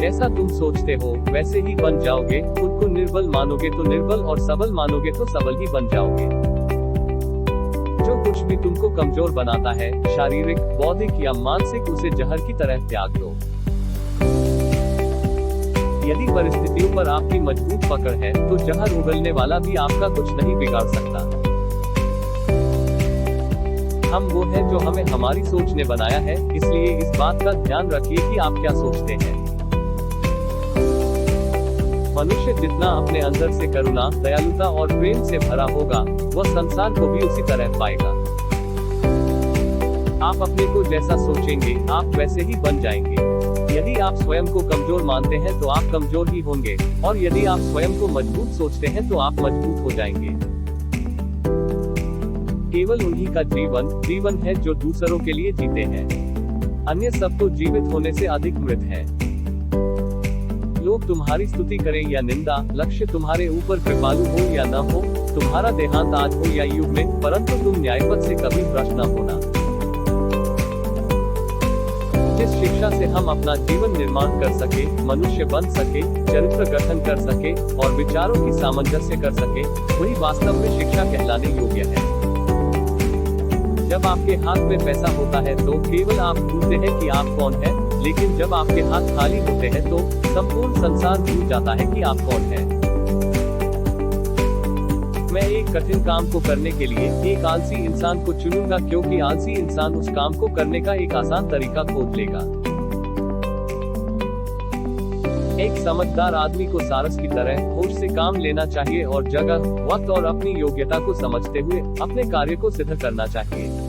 जैसा तुम सोचते हो वैसे ही बन जाओगे। खुद को निर्बल मानोगे तो निर्बल, और सबल मानोगे तो सबल ही बन जाओगे। जो कुछ भी तुमको कमजोर बनाता है, शारीरिक, बौद्धिक या मानसिक, उसे जहर की तरह त्याग दो। यदि परिस्थितियों पर आपकी मजबूत पकड़ है, तो जहर उगलने वाला भी आपका कुछ नहीं बिगाड़ सकता। हम वो हैं जो हमें हमारी सोच ने बनाया है, इसलिए इस बात का ध्यान रखिए कि आप क्या सोचते हैं। मनुष्य जितना अपने अंदर से करुणा, दयालुता और प्रेम से भरा होगा, वह संसार को भी उसी तरह पाएगा। आप अपने को जैसा सोचेंगे, आप वैसे ही बन जाएंगे। यदि आप स्वयं को कमजोर मानते हैं तो आप कमजोर ही होंगे, और यदि आप स्वयं को मजबूत सोचते हैं तो आप मजबूत हो जाएंगे। केवल उन्हीं का जीवन है जो दूसरों के लिए जीते हैं। अन्य सब तो जीवित होने से अधिक मृत हैं। लोग तुम्हारी स्तुति करें या निंदा, लक्ष्य तुम्हारे ऊपर कृपालु हो या न हो, तुम्हारा देहांत आज हो या युग में, परंतु तुम न्यायपथ से कभी भ्रष्ट न होना। जिस शिक्षा से हम अपना जीवन निर्माण कर सके, मनुष्य बन सके, चरित्र गठन कर सके और विचारों की सामंजस्य कर सके, वही वास्तव में शिक्षा कहलाने योग्य है। जब आपके हाथ में पैसा होता है तो केवल आप भूलते हैं कि आप कौन हैं, लेकिन जब आपके हाथ खाली होते हैं तो संपूर्ण संसार भूल जाता है कि आप कौन हैं। मैं एक कठिन काम को करने के लिए एक आलसी इंसान को चुनूंगा, क्योंकि आलसी इंसान उस काम को करने का एक आसान तरीका खोज लेगा। एक समझदार आदमी को सारस की तरह होश से काम लेना चाहिए और जगह, वक्त और अपनी योग्यता को समझते हुए अपने कार्य को सिद्ध करना चाहिए।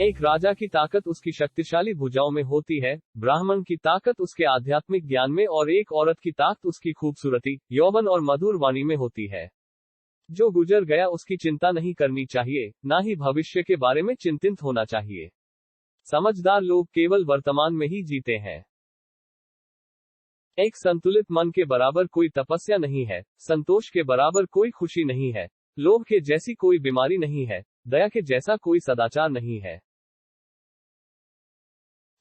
एक राजा की ताकत उसकी शक्तिशाली भुजाओं में होती है, ब्राह्मण की ताकत उसके आध्यात्मिक ज्ञान में, और एक औरत की ताकत उसकी खूबसूरती, यौवन और मधुर वाणी में होती है। जो गुजर गया उसकी चिंता नहीं करनी चाहिए, ना ही भविष्य के बारे में चिंतित होना चाहिए। समझदार लोग केवल वर्तमान में ही जीते हैं। एक संतुलित मन के बराबर कोई तपस्या नहीं है, संतोष के बराबर कोई खुशी नहीं है, लोभ के जैसी कोई बीमारी नहीं है, दया के जैसा कोई सदाचार नहीं है।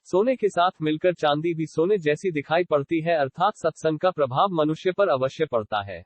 सोने के साथ मिलकर चांदी भी सोने जैसी दिखाई पड़ती है, अर्थात सत्संग का प्रभाव मनुष्य पर अवश्य पड़ता है।